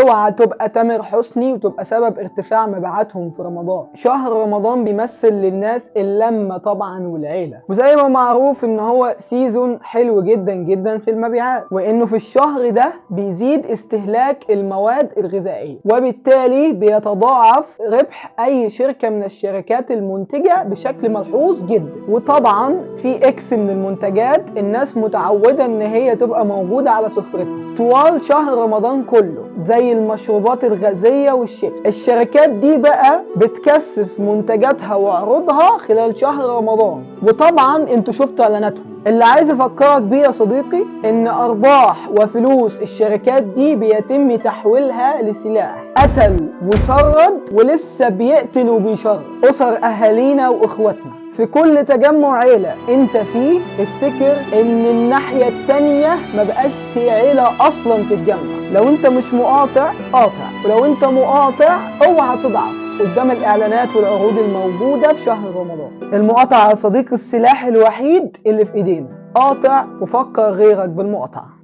اوعى تبقى تامر حسني وتبقى سبب ارتفاع مبيعاتهم في رمضان. شهر رمضان بيمثل للناس اللمة طبعا والعيلة، وزي ما معروف ان هو سيزون حلو جدا جدا في المبيعات، وانه في الشهر ده بيزيد استهلاك المواد الغذائية، وبالتالي بيتضاعف ربح اي شركة من الشركات المنتجة بشكل ملحوظ جدا. وطبعا في اكس من المنتجات الناس متعودة ان هي تبقى موجودة على سفرتها طوال شهر رمضان كله، زي المشروبات الغازية والشيبس. الشركات دي بقى بتكثف منتجاتها وعروضها خلال شهر رمضان، وطبعا انتوا شفتوا اعلاناتهم. اللي عايز افكرك بيه يا صديقي ان ارباح وفلوس الشركات دي بيتم تحويلها لسلاح قتل وشرد، ولسه بيقتل وبيشرد اسر اهالينا واخواتنا. في كل تجمع عيلة انت فيه افتكر ان الناحية التانية مبقاش في عيلة اصلا تتجمع. لو انت مش مقاطع قاطع، ولو انت مقاطع اوعى تضعف قدام الاعلانات والعروض الموجودة في شهر رمضان. المقاطعة يا صديقي السلاح الوحيد اللي في ايدينا. قاطع وفكر غيرك بالمقاطعة.